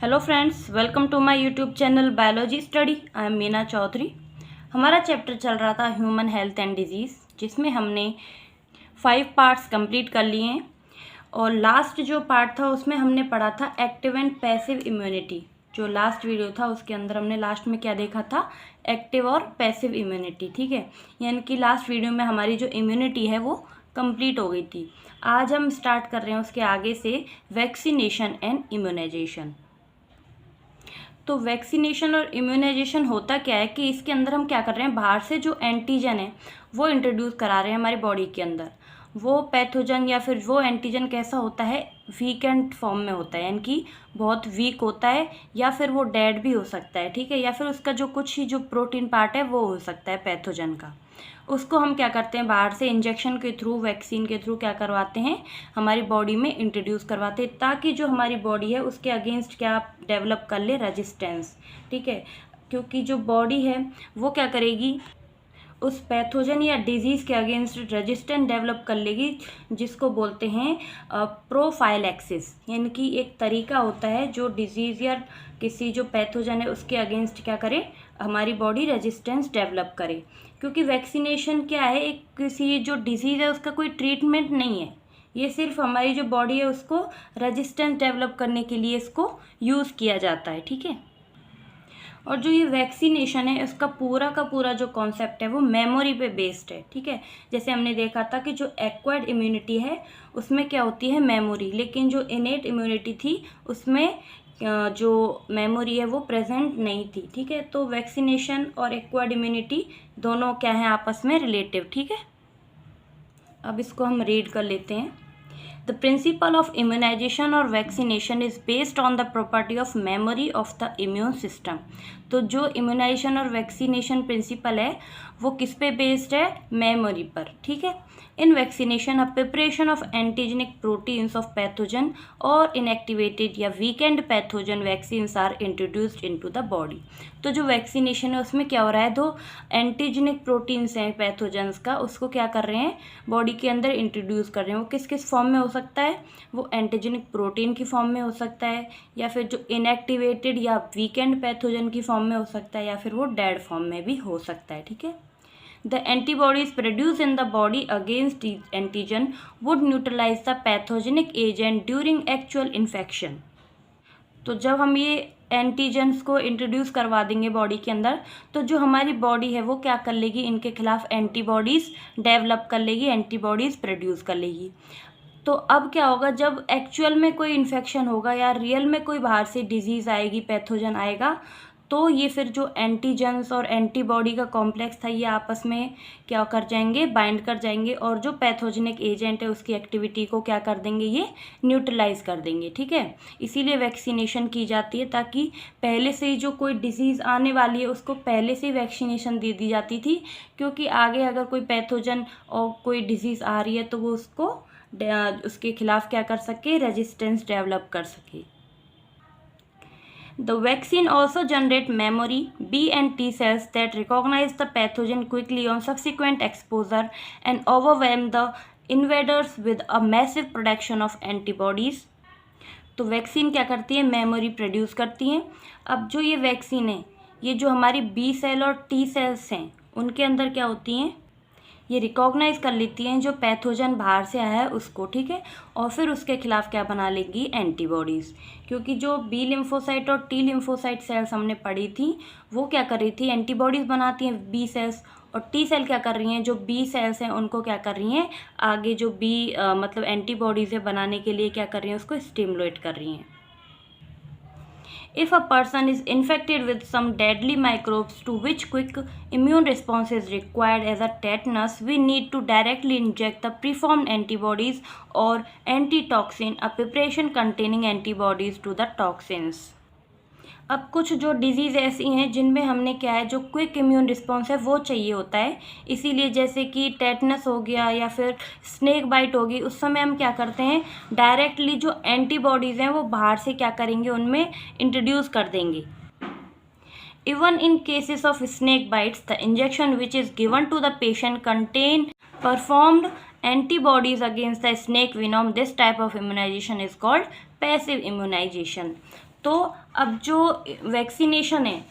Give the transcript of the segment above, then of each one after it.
Hello friends, welcome to my YouTube channel biology study. I am Meena Chaudhary. हमारा chapter चल रहा था ह्यूमन हेल्थ एंड डिजीज़, जिसमें हमने 5 पार्ट्स कंप्लीट कर लिए हैं और लास्ट जो पार्ट था उसमें हमने पढ़ा था एक्टिव एंड पैसिव इम्यूनिटी। जो लास्ट वीडियो था उसके अंदर हमने लास्ट में क्या देखा था, एक्टिव और पैसिव इम्यूनिटी। ठीक है, यानी कि लास्ट वीडियो में हमारी जो इम्यूनिटी है वो कंप्लीट हो गई थी। आज हम स्टार्ट कर रहे हैं उसके आगे से वैक्सीनेशन एंड इम्यूनाइजेशन। तो वैक्सीनेशन और इम्यूनाइजेशन होता क्या है कि इसके अंदर हम क्या कर रहे हैं, बाहर से जो एंटीजन है वो इंट्रोड्यूस करा रहे हैं हमारी बॉडी के अंदर। वो पैथोजन या फिर वो एंटीजन कैसा होता है, वीकेंड फॉर्म में होता है, यानी कि बहुत वीक होता है, या फिर वो डेड भी हो सकता है। ठीक है, या फिर उसका जो कुछ ही जो प्रोटीन पार्ट है वो हो सकता है पैथोजन का। उसको हम क्या करते हैं, बाहर से इंजेक्शन के थ्रू, वैक्सीन के थ्रू क्या करवाते हैं, हमारी बॉडी में इंट्रोड्यूस करवाते हैं, ताकि जो हमारी बॉडी है उसके अगेंस्ट क्या डेवलप कर ले, रेजिस्टेंस। ठीक है, क्योंकि जो बॉडी है वो क्या करेगी, उस पैथोजन या डिजीज़ के अगेंस्ट रेजिस्टेंस डेवलप कर लेगी, जिसको बोलते हैं प्रोफाइलैक्सिस। यानी कि एक तरीका होता है जो डिजीज़ या किसी जो पैथोजन है उसके अगेंस्ट क्या करे, हमारी बॉडी रेजिस्टेंस डेवलप करे। क्योंकि वैक्सीनेशन क्या है, एक किसी जो डिजीज़ है उसका कोई ट्रीटमेंट नहीं है, ये सिर्फ हमारी जो बॉडी है उसको रेजिस्टेंस डेवलप करने के लिए इसको यूज़ किया जाता है। ठीक है, और जो ये वैक्सीनेशन है इसका पूरा का पूरा जो कॉन्सेप्ट है वो मेमोरी पे बेस्ड है। ठीक है, जैसे हमने देखा था कि जो एक्वायर्ड इम्यूनिटी है उसमें क्या होती है, मेमोरी, लेकिन जो इनेट इम्यूनिटी थी उसमें जो मेमोरी है वो प्रेजेंट नहीं थी। ठीक है, तो वैक्सीनेशन और एक्वायर्ड इम्यूनिटी दोनों क्या है, आपस में रिलेटिव। ठीक है, अब इसको हम रीड कर लेते हैं। The principle of immunization or vaccination is based on the property of memory of the immune system। तो जो इम्यूनाइजेशन और वैक्सीनेशन प्रिंसिपल है वो किस पे बेस्ड है, मेमोरी पर। ठीक है, in vaccination a preparation of antigenic proteins of pathogen और इनएक्टिवेटेड या weakened pathogen vaccines are introduced into the body. तो जो वैक्सीनेशन है उसमें क्या हो रहा है, दो एंटीजेनिक प्रोटीन्स हैं पैथोजन्स का, उसको क्या कर रहे हैं, बॉडी के अंदर इंट्रोड्यूस कर रहे हैं। वो किस किस फॉर्म में हो सकता है, वो एंटीजेनिक प्रोटीन की फॉर्म में हो सकता है, या फिर जो इनएक्टिवेटेड या वीकेंड पैथोजन की फॉर्म में हो सकता है, या फिर वो डेड फॉर्म में भी हो सकता है। ठीक है, The antibodies produced in the body against each antigen would neutralize the pathogenic agent during actual infection। तो जब हम ये एंटीजेंस को इंट्रोड्यूस करवा देंगे बॉडी के अंदर, तो जो हमारी बॉडी है वो क्या कर लेगी, इनके खिलाफ एंटीबॉडीज़ डेवलप कर लेगी, एंटीबॉडीज़ प्रोड्यूस कर लेगी। तो अब क्या होगा, जब एक्चुअल में कोई इन्फेक्शन होगा या रियल में कोई बाहर से डिजीज़ आएगी, पैथोजन आएगा, तो ये फिर जो एंटीजेंस और एंटीबॉडी का कॉम्प्लेक्स था ये आपस में क्या कर जाएंगे, बाइंड कर जाएंगे, और जो पैथोजेनिक एजेंट है उसकी एक्टिविटी को क्या कर देंगे, ये न्यूट्रलाइज कर देंगे। ठीक है, इसीलिए वैक्सीनेशन की जाती है, ताकि पहले से ही जो कोई डिजीज़ आने वाली है उसको पहले से ही वैक्सीनेशन दे दी जाती थी, क्योंकि आगे अगर कोई पैथोजन और कोई डिजीज़ आ रही है तो वो उसके खिलाफ क्या कर सके, रेजिस्टेंस डेवलप कर सके। The vaccine also generate memory B and T cells that recognize the pathogen quickly on subsequent exposure and overwhelm the invaders with a massive production of antibodies। तो वैक्सीन क्या करती है, मेमोरी प्रोड्यूस करती हैं। अब जो ये वैक्सीन है, ये जो हमारी बी सेल और टी सेल्स हैं उनके अंदर क्या होती हैं, ये रिकॉग्नाइज कर लेती हैं जो पैथोजन बाहर से आया है उसको। ठीक है, और फिर उसके खिलाफ क्या बना लेंगी, एंटीबॉडीज़। क्योंकि जो बी लिम्फोसाइट और टी लिम्फोसाइट सेल्स हमने पढ़ी थी वो क्या कर रही थी, एंटीबॉडीज़ बनाती हैं बी सेल्स, और टी सेल क्या कर रही हैं, जो बी सेल्स हैं उनको क्या कर रही हैं, आगे जो मतलब एंटीबॉडीज़ है बनाने के लिए क्या कर रही हैं, उसको स्टिमुलेट कर रही हैं। If a person is infected with some deadly microbes to which quick immune response is required as a tetanus, we need to directly inject the preformed antibodies or antitoxin, a preparation containing antibodies to the toxins। अब कुछ जो disease ऐसी हैं जिनमें हमने क्या है, जो क्विक इम्यून रिस्पॉन्स है वो चाहिए होता है, इसीलिए जैसे कि टेटनस हो गया या फिर स्नेक बाइट होगी, उस समय हम क्या करते हैं, डायरेक्टली जो एंटीबॉडीज़ हैं वो बाहर से क्या करेंगे, उनमें इंट्रोड्यूस कर देंगे। Even in cases of snake bites the injection which is given to the patient contain preformed antibodies against the snake venom। This type of immunization is called passive immunization. तो अब जो वैक्सीनेशन है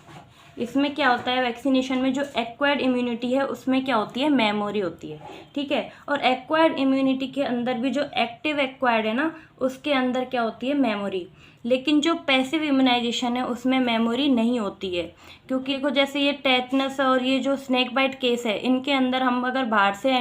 इसमें क्या होता है, वैक्सीनेशन में जो एक्वायर्ड इम्यूनिटी है उसमें क्या होती है, मेमोरी होती है, ठीक है। और एक्वायर्ड इम्यूनिटी के अंदर भी जो एक्टिव एक्वायर्ड है ना, उसके अंदर क्या होती है, मेमोरी। लेकिन जो पैसिव इम्यूनाइजेशन है उसमें मेमोरी नहीं होती है, क्योंकि देखो जैसे ये टेटनस और ये जो स्नेक बाइट केस है, इनके अंदर हम अगर बाहर से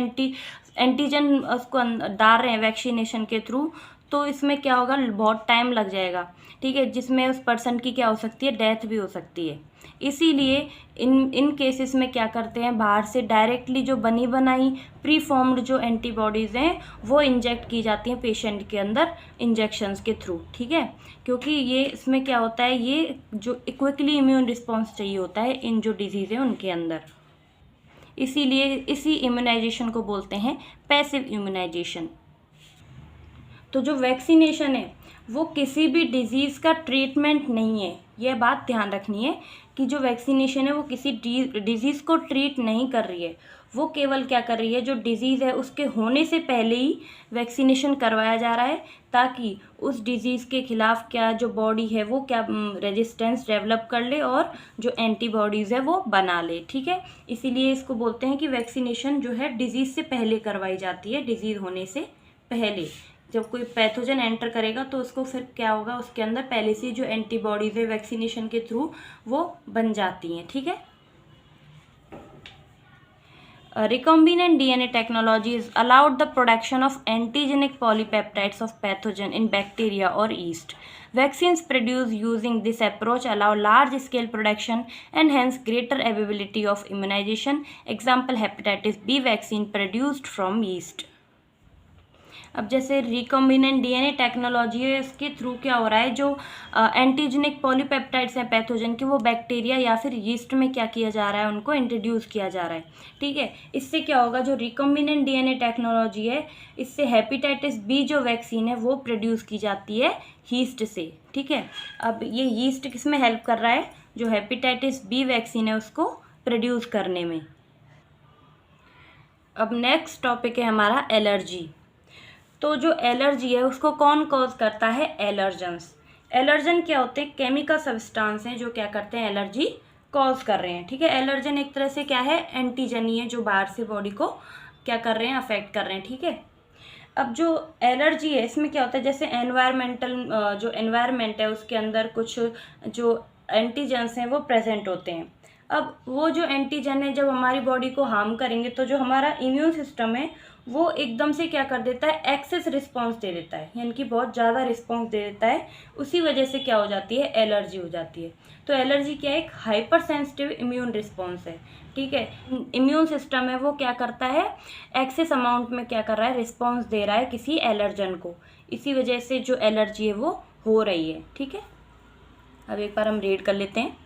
एंटीजन उसको डाल रहे हैं वैक्सीनेशन के थ्रू, तो इसमें क्या होगा, बहुत टाइम लग जाएगा, ठीक है, जिसमें उस पर्सन की क्या हो सकती है, डेथ भी हो सकती है। इसीलिए इन केसेस में क्या करते हैं, बाहर से डायरेक्टली जो बनी बनाई प्री फॉर्म्ड जो एंटीबॉडीज़ हैं वो इंजेक्ट की जाती हैं पेशेंट के अंदर इंजेक्शंस के थ्रू, ठीक है। क्योंकि ये इसमें क्या होता है, ये जो क्विकली इम्यून रिस्पॉन्स चाहिए होता है इन जो डिजीज़ है उनके अंदर, इसीलिए इसी इम्यूनाइजेशन को बोलते हैं पैसिव इम्यूनाइजेशन। तो जो वैक्सीनेशन है वो किसी भी डिजीज़ का ट्रीटमेंट नहीं है, यह बात ध्यान रखनी है कि जो वैक्सीनेशन है वो किसी डिजीज़ को ट्रीट नहीं कर रही है, वो केवल क्या कर रही है, जो डिजीज़ है उसके होने से पहले ही वैक्सीनेशन करवाया जा रहा है, ताकि उस डिजीज़ के खिलाफ क्या जो बॉडी है वो क्या रेजिस्टेंस डेवलप कर ले और जो एंटीबॉडीज़ है वो बना ले, ठीक है। इसीलिए इसको बोलते हैं कि वैक्सीनेशन जो है डिजीज़ से पहले करवाई जाती है, डिजीज़ होने से पहले। जब कोई पैथोजन एंटर करेगा तो उसको फिर क्या होगा, उसके अंदर पहले से जो एंटीबॉडीज़ है वैक्सीनेशन के थ्रू वो बन जाती हैं, ठीक है। Recombinant DNA technology is allowed the production of antigenic polypeptides of pathogen in bacteria or yeast. Vaccines produced using this approach allow large-scale production and hence greater availability of immunization. Example, hepatitis B vaccine produced from yeast. अब जैसे recombinant DNA technology है, इसके through क्या हो रहा है, जो antigenic polypeptides हैं पैथोजन के, वो बैक्टीरिया या फिर यीस्ट में क्या किया जा रहा है, उनको इंट्रोड्यूस किया जा रहा है, ठीक है। इससे क्या होगा, जो रिकॉम्बिनेंट डीएनए टेक्नोलॉजी है, इससे हेपेटाइटिस बी जो वैक्सीन है वो प्रोड्यूस की जाती है यीस्ट से, ठीक है। अब ये यीस्ट किस में हेल्प कर रहा है, जो हेपेटाइटिस बी वैक्सीन है उसको प्रोड्यूस करने में। अब नेक्स्ट टॉपिक है हमारा एलर्जी। तो जो एलर्जी है उसको कौन कॉज करता है, एलर्जेंस। एलर्जन क्या होते हैं, केमिकल सब्सटेंस हैं जो क्या करते हैं, एलर्जी कॉज कर रहे हैं, ठीक है। एलर्जन एक तरह से क्या है, एंटीजन ही है जो बाहर से बॉडी को क्या कर रहे हैं, अफेक्ट कर रहे हैं, ठीक है। अब जो एलर्जी है इसमें क्या होता है, जैसे एनवायरमेंटल जो एनवायरमेंट है उसके अंदर कुछ जो एंटीजन्स हैं वो प्रेजेंट होते हैं। अब वो जो एंटीजन है जब हमारी बॉडी को हार्म करेंगे तो जो हमारा इम्यून सिस्टम है वो एकदम से क्या कर देता है, एक्सेस रिस्पांस दे देता है, यानी कि बहुत ज़्यादा रिस्पांस दे देता है। उसी वजह से क्या हो जाती है, एलर्जी हो जाती है। तो एलर्जी क्या है, एक हाइपर सेंसिटिव इम्यून रिस्पांस है, ठीक है। इम्यून सिस्टम है वो क्या करता है, एक्सेस अमाउंट में क्या कर रहा है, रिस्पांस दे रहा है किसी एलर्जन को, इसी वजह से जो एलर्जी है वो हो रही है, ठीक है। अब एक बार हम रीड कर लेते हैं।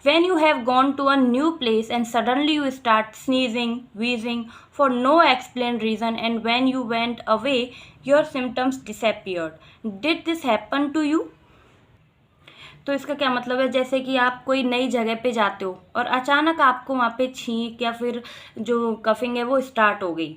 When you have gone to a new place and suddenly you start sneezing, wheezing for no explained reason, and when you went away, your symptoms disappeared. Did this happen to you? तो इसका क्या मतलब है, जैसे कि आप कोई नई जगह पे जाते हो और अचानक आपको वहाँ पे छींक या फिर जो कफिंग है वो स्टार्ट हो गई,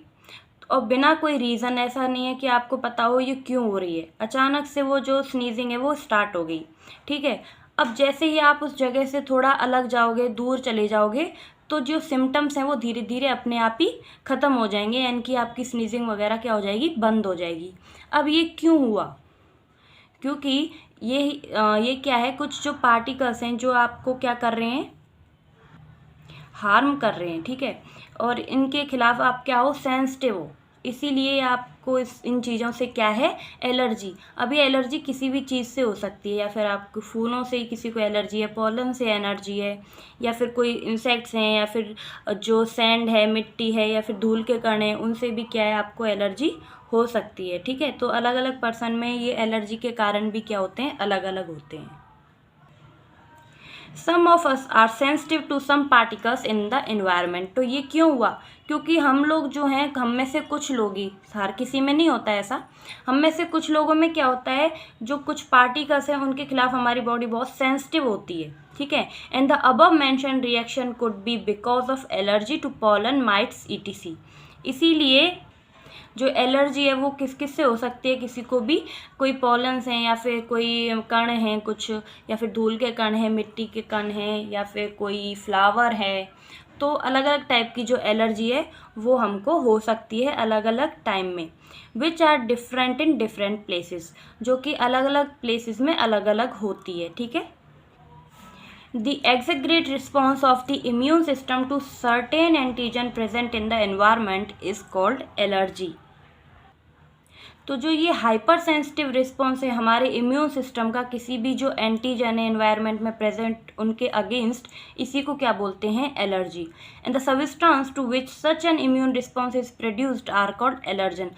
और बिना कोई रीज़न, ऐसा नहीं है कि आपको पता हो ये क्यों हो रही है, अचानक से वो जो स्नीजिंग है वो स्टार्ट हो गई, ठीक है। अब जैसे ही आप उस जगह से थोड़ा अलग जाओगे, दूर चले जाओगे, तो जो सिम्टम्स हैं वो धीरे धीरे अपने आप ही ख़त्म हो जाएंगे, यानी कि आपकी स्नीजिंग वगैरह क्या हो जाएगी, बंद हो जाएगी। अब ये क्यों हुआ, क्योंकि ये क्या है, कुछ जो पार्टिकल्स हैं जो आपको क्या कर रहे हैं, हार्म कर रहे हैं, ठीक है। और इनके खिलाफ आप क्या हो, सेंसिटिव हो, इसीलिए आपको इन चीज़ों से क्या है, एलर्जी। अभी एलर्जी किसी भी चीज़ से हो सकती है, या फिर आपको फूलों से ही किसी को एलर्जी है, पॉलन से एलर्जी है, या फिर कोई इंसेक्ट्स हैं, या फिर जो सैंड है, मिट्टी है, या फिर धूल के कण हैं, उनसे भी क्या है, आपको एलर्जी हो सकती है, ठीक है। तो अलग अलग पर्सन में ये एलर्जी के कारण भी क्या होते हैं, अलग अलग होते हैं। Some of us are sensitive to some particles in the environment. तो ये क्यों हुआ, क्योंकि हम लोग जो हैं, हम में से कुछ लोग ही, हर किसी में नहीं होता ऐसा, हम में से कुछ लोगों में क्या होता है, जो कुछ पार्टिकल्स हैं उनके खिलाफ हमारी बॉडी बहुत सेंसिटिव होती है, ठीक है। And the above mention reaction could be because of allergy to pollen, mites, etc. इसीलिए जो एलर्जी है वो किस किस से हो सकती है, किसी को भी कोई पॉलन्स हैं या फिर कोई कण हैं कुछ, या फिर धूल के कण हैं, मिट्टी के कण हैं, या फिर कोई फ्लावर है। तो अलग अलग टाइप की जो एलर्जी है वो हमको हो सकती है अलग अलग टाइम में, which are different in different places, जो कि अलग अलग प्लेसेस में अलग अलग होती है। ठीक है। The exaggerate response of the immune system to certain antigen present in the environment is called allergy. तो जो ये हाइपर सेंसिटिव रिस्पॉन्स है हमारे इम्यून सिस्टम का किसी भी जो एंटीजन है एनवायरनमेंट में प्रेजेंट उनके अगेंस्ट, इसी को क्या बोलते हैं, allergy. And the substance to which such an immune response is produced are called allergen.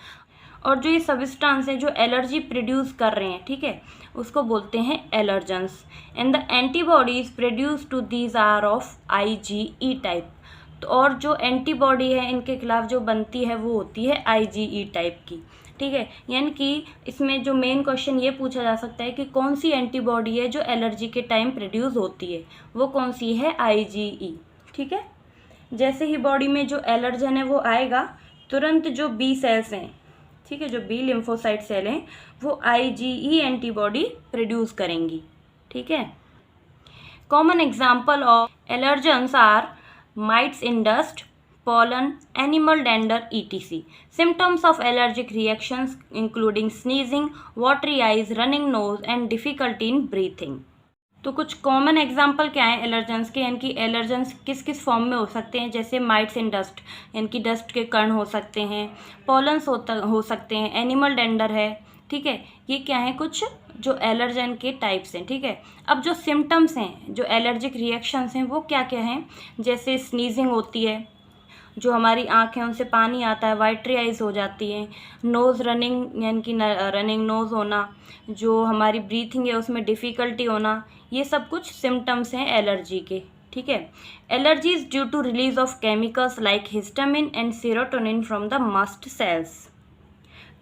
और जो ये सब्सटेंस है जो एलर्जी प्रोड्यूस कर रहे हैं, ठीक है, उसको बोलते हैं allergens. And the antibodies produce to these are of IgE type. तो और जो एंटीबॉडी है इनके खिलाफ जो बनती है वो होती है IgE टाइप की। ठीक है, यानी कि इसमें जो मेन क्वेश्चन ये पूछा जा सकता है कि कौन सी एंटीबॉडी है जो एलर्जी के टाइम प्रोड्यूस होती है, वो कौन सी है, IgE। ठीक है। जैसे ही बॉडी में जो एलर्जन है वो आएगा, तुरंत जो बी सेल्स हैं, ठीक है, जो बी लिम्फोसाइट सेल हैं, वो IgE एंटीबॉडी प्रोड्यूस करेंगी। ठीक है। Common example of allergens are mites in dust, pollen, animal dander, etc. Symptoms of allergic reactions including sneezing, watery eyes, running nose and difficulty in breathing. तो कुछ common example क्या है allergens के, यानी कि एलर्जेंस किस किस फॉर्म में हो सकते हैं, जैसे माइट्स इन डस्ट, यानी कि डस्ट के कण हो सकते हैं, पॉलन्स हो सकते हैं, एनिमल डेंडर है। ठीक है, ये क्या है, कुछ जो एलर्जन के टाइप्स हैं। ठीक है। अब जो सिम्टम्स हैं, जो एलर्जिक रिएक्शंस हैं, वो क्या क्या हैं, जैसे स्नीजिंग होती है, जो हमारी आँख है उनसे पानी आता है, वाइटरी आइज हो जाती है, नोज़ रनिंग यानी कि रनिंग नोज़ होना, जो हमारी ब्रीथिंग है उसमें डिफ़िकल्टी होना, ये सब कुछ सिम्टम्स हैं एलर्जी के। ठीक है। Allergy is due to release of chemicals like histamine and serotonin from the mast cells.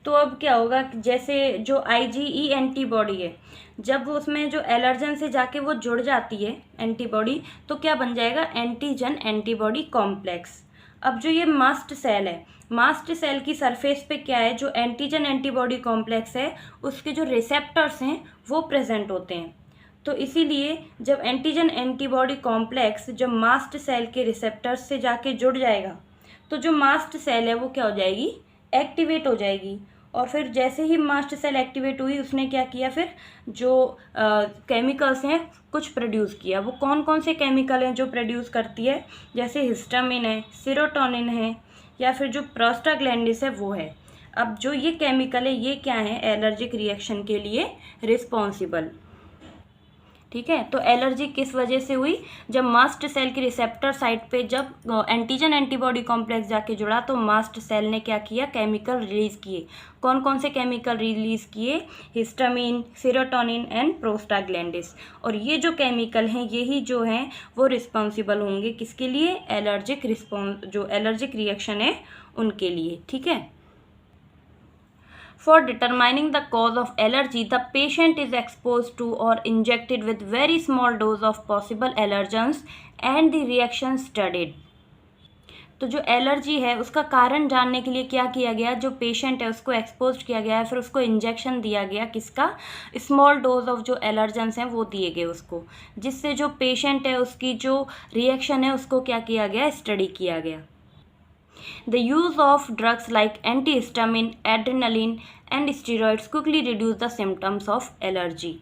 तो अब क्या होगा, जैसे जो IgE एंटीबॉडी है, जब उसमें जो एलर्जन से जाके वो जुड़ जाती है एंटीबॉडी, तो क्या बन जाएगा, एंटीजन एंटीबॉडी कॉम्प्लेक्स। अब जो ये मास्ट सेल है, मास्ट सेल की सरफेस पे क्या है, जो एंटीजन एंटीबॉडी कॉम्प्लेक्स है, उसके जो रिसेप्टर्स हैं वो प्रेजेंट होते हैं। तो इसीलिए जब एंटीजन एंटीबॉडी कॉम्प्लेक्स जब मास्ट सेल के रिसेप्टर्स से जाके जुड़ जाएगा, तो जो मास्ट सेल है वो क्या हो जाएगी, एक्टिवेट हो जाएगी। और फिर जैसे ही मास्ट सेल एक्टिवेट हुई, उसने क्या किया, फिर जो केमिकल्स हैं कुछ प्रोड्यूस किया। वो कौन कौन से केमिकल हैं जो प्रोड्यूस करती है, जैसे हिस्टामिन है, सेरोटोनिन है, या फिर जो प्रोस्टाग्लैंडिस है वो है। अब जो ये केमिकल है ये क्या है, एलर्जिक रिएक्शन के लिए रिस्पॉन्सिबल। ठीक है। तो एलर्जी किस वजह से हुई, जब मास्ट सेल की रिसेप्टर साइट पे जब एंटीजन एंटीबॉडी कॉम्प्लेक्स जाके जुड़ा, तो मास्ट सेल ने क्या किया, केमिकल रिलीज़ किए। कौन कौन से केमिकल रिलीज़ किए, हिस्टामिन, सेरोटोनिन एंड प्रोस्टाग्लैंडिस। और ये जो केमिकल हैं यही जो हैं वो रिस्पॉन्सिबल होंगे किसके लिए, एलर्जिक रिस्पॉन्स, जो एलर्जिक रिएक्शन है उनके लिए। ठीक है। For determining the cause of allergy, the patient is exposed to or injected with very small dose of possible allergens and the reaction studied. तो जो एलर्जी है उसका कारण जानने के लिए क्या किया गया, जो पेशेंट है उसको एक्सपोज किया गया है, फिर उसको इंजेक्शन दिया गया, किसका, स्मॉल डोज ऑफ जो एलर्जेंस हैं वो दिए गए उसको, जिससे जो पेशेंट है उसकी जो रिएक्शन है उसको क्या किया गया, स्टडी किया गया। The use of drugs like antihistamine, adrenaline and steroids quickly reduce the symptoms of allergy.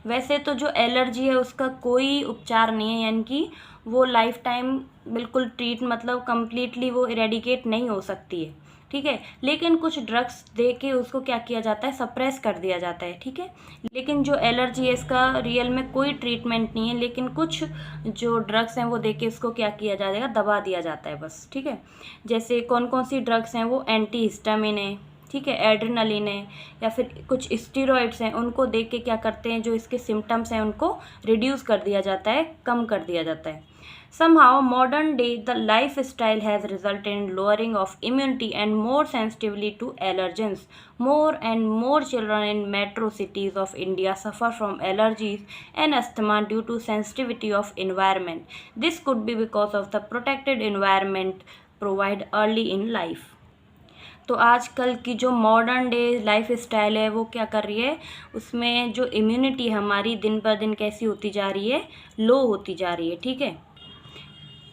वैसे तो जो एलर्जी है उसका कोई उपचार नहीं है, यानी कि वो लाइफ टाइम बिल्कुल ट्रीट मतलब कम्प्लीटली वो इरेडिकेट नहीं हो सकती है। ठीक है। लेकिन कुछ ड्रग्स दे के उसको क्या किया जाता है, सप्रेस कर दिया जाता है। ठीक है। लेकिन जो एलर्जी है इसका रियल में कोई ट्रीटमेंट नहीं है, लेकिन कुछ जो ड्रग्स हैं वो दे के उसको क्या किया जाएगा, दबा दिया जाता है बस। ठीक है। जैसे कौन कौन सी ड्रग्स हैं, वो एंटी हिस्टामिन है, ठीक है, एड्रेनलिन है, या फिर कुछ स्टीरॉइड्स हैं, उनको दे के क्या करते हैं, जो इसके सिम्टम्स हैं उनको रिड्यूस कर दिया जाता है, कम कर दिया जाता है। Somehow, modern day, the lifestyle has resulted in lowering of immunity and more sensitivity to allergens. More and more children in metro cities of India suffer from allergies and asthma due to sensitivity of environment. This could be because of the protected environment provided early in life. तो आजकल की जो modern day life style है वो क्या कर रही है, उसमें जो इम्यूनिटी हमारी दिन पर दिन कैसी होती जा रही है, लो होती जा रही है। ठीक है,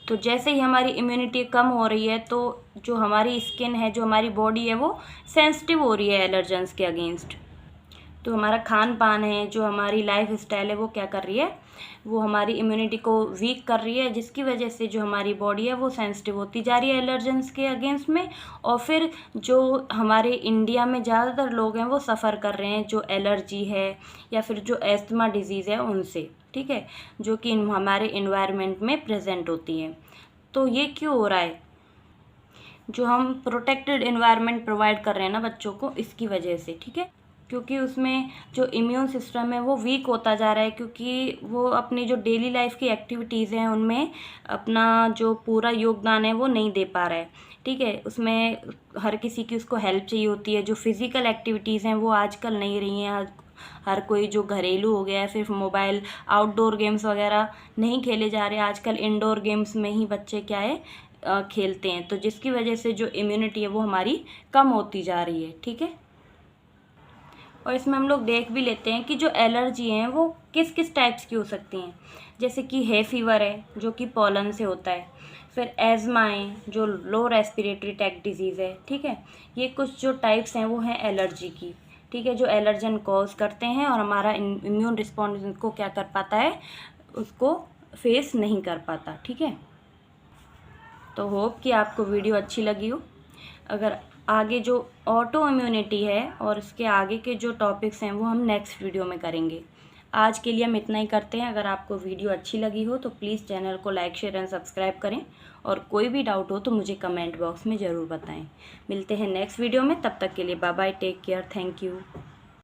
तो जैसे ही हमारी इम्यूनिटी कम हो रही है तो जो हमारी स्किन है, जो हमारी बॉडी है, वो सेंसिटिव हो रही है एलर्जेंस के अगेंस्ट। तो हमारा खान पान है, जो हमारी लाइफ स्टाइल है, वो क्या कर रही है, वो हमारी इम्यूनिटी को वीक कर रही है, जिसकी वजह से जो हमारी बॉडी है वो सेंसिटिव होती जा रही है एलर्जेंस के अगेंस्ट में। और फिर जो हमारे इंडिया में ज़्यादातर लोग हैं वो सफ़र कर रहे हैं जो एलर्जी है या फिर जो एस्थमा डिजीज़ है उनसे। ठीक है, जो कि हमारे इन्वायरमेंट में प्रेजेंट होती हैं। तो ये क्यों हो रहा है, जो हम प्रोटेक्टेड इन्वायरमेंट प्रोवाइड कर रहे हैं ना बच्चों को, इसकी वजह से। ठीक है, क्योंकि उसमें जो इम्यून सिस्टम है वो वीक होता जा रहा है, क्योंकि वो अपनी जो डेली लाइफ की एक्टिविटीज़ हैं उनमें अपना जो पूरा योगदान है वो नहीं दे पा रहा है। ठीक है, उसमें हर किसी की उसको हेल्प चाहिए होती है। जो फिज़िकल एक्टिविटीज़ हैं वो आजकल नहीं रही हैं। हर कोई जो घरेलू हो गया है, सिर्फ मोबाइल, आउटडोर गेम्स वगैरह नहीं खेले जा रहे। आजकल इंडोर गेम्स में ही बच्चे क्या है खेलते हैं, तो जिसकी वजह से जो इम्यूनिटी है वो हमारी कम होती जा रही है। ठीक है, और इसमें हम लोग देख भी लेते हैं कि जो एलर्जी हैं वो किस किस टाइप्स की हो सकती हैं। जैसे कि है फीवर है जो कि पॉलन से होता है, फिर एज़मा है जो लो रेस्पिरेटरी ट्रैक्ट डिजीज़ है। ठीक है, ये कुछ जो टाइप्स हैं वो हैं एलर्जी की। ठीक है, जो एलर्जन कॉज करते हैं और हमारा इम्यून रिस्पॉन्स को क्या कर पाता है, उसको फेस नहीं कर पाता। ठीक है, तो होप कि आपको वीडियो अच्छी लगी हो। अगर आगे जो ऑटो इम्यूनिटी है और इसके आगे के जो टॉपिक्स हैं वो हम नेक्स्ट वीडियो में करेंगे। आज के लिए हम इतना ही करते हैं। अगर आपको वीडियो अच्छी लगी हो तो प्लीज़ चैनल को लाइक, शेयर एंड सब्सक्राइब करें, और कोई भी डाउट हो तो मुझे कमेंट बॉक्स में ज़रूर बताएं। मिलते हैं नेक्स्ट वीडियो में, तब तक के लिए bye bye, take care, thank you.